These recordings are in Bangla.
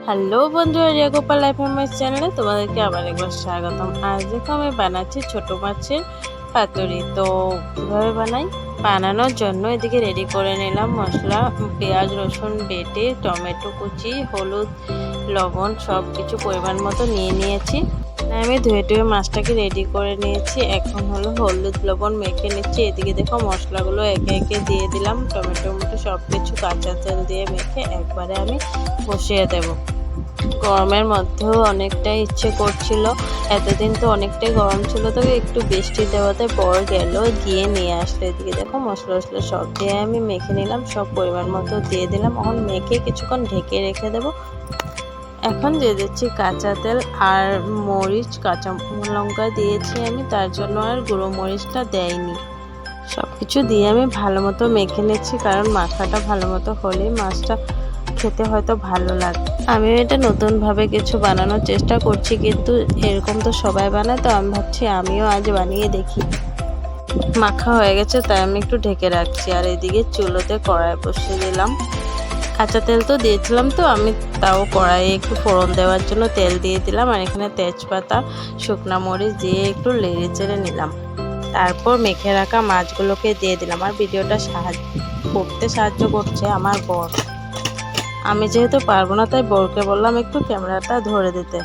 হ্যালো বন্ধুরা, রিয়া গোপাল লাইফ মাই চ্যানেলে তোমাদেরকে আবার একবার স্বাগতম। আজ দেখো আমি বানাচ্ছি ছোট মাছের পাতুরি। তো কীভাবে বানাই, বানানোর জন্য এদিকে রেডি করে নিলাম মশলা, পেঁয়াজ রসুন বেটে, টমেটো কুচি, হলুদ লবণ সব কিছু পরিমাণ মতো নিয়ে নিয়েছি। আমি ধুয়ে টুয়ে মাছটাকে রেডি করে নিয়েছি। এখন হলো হলুদ লবণ মেখে নিচ্ছি। এদিকে দেখো মশলাগুলো একে একে দিয়ে দিলাম, টমেটো মতো সব কিছু কাঁচা তেল দিয়ে মেখে একবারে আমি বসিয়ে দেবো। গরমের মধ্যেও অনেকটাই ইচ্ছে করছিল, এতদিন তো অনেকটাই গরম ছিল, তো একটু বৃষ্টি দেওয়াতে পর গেল গিয়ে নিয়ে আসলে। এদিকে দেখো মশলা টশলা সব দিয়ে আমি মেখে নিলাম, সব পরিমাণ মতো দিয়ে দিলাম। এখন মেখে কিছুক্ষণ ঢেকে রেখে দেবো। এখন দিয়ে দিচ্ছি কাঁচা তেল আর মরিচ, কাঁচা লঙ্কা দিয়েছি আমি, তার জন্য আর গুঁড়ো মরিচটা দেয়নি। সব কিছু দিয়ে আমি ভালো মতো মেখে নিচ্ছি, কারণ মাখাটা ভালো মতো হলে মাছটা খেতে হয়তো ভালো লাগে। আমিও এটা নতুনভাবে কিছু বানানোর চেষ্টা করছি, কিন্তু এরকম তো সবাই বানায়, তো আমি ভাবছি আমিও আজ বানিয়ে দেখি। মাখা হয়ে গেছে, তাই আমি একটু ঢেকে রাখছি। আর এদিকে চুলোতে কড়াই বসিয়ে দিলাম। কাঁচা তেল তো দিয়েছিলাম, তো আমি তাও কড়াইয়ে একটু ফোড়ন দেওয়ার জন্য তেল দিয়ে দিলাম। আর এখানে তেজপাতা শুকনো মরিচ দিয়ে একটু নেড়ে চেড়ে নিলাম। তারপর মেখে রাখা মাছগুলোকে দিয়ে দিলাম। আর ভিডিওটা সাহায্য করছে আমার বর। আমি যেহেতু পারবো না, তাই বরকে বললাম একটু ক্যামেরাটা ধরে দিতে।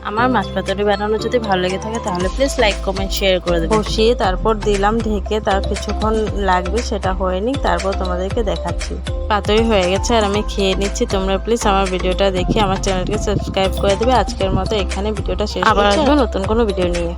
আমার মাছ পাতুরি বানানো যদি ভালো লেগে থাকে তাহলে প্লিজ লাইক কমেন্ট শেয়ার করে দেবেন। বসিয়ে তারপর দিলাম ঢেকে, তার কিছুক্ষণ লাগবে, সেটা হয়নি, তারপর তোমাদেরকে দেখাচ্ছি। পাতুরি হয়ে গেছে আর আমি খেয়ে নিচ্ছি। তোমরা প্লিজ আমার ভিডিওটা দেখে আমার চ্যানেলকে সাবস্ক্রাইব করে দেবে। আজকের মতো এখানে ভিডিওটা শেষ, আবার আসবো নতুন কোনো ভিডিও নিয়ে।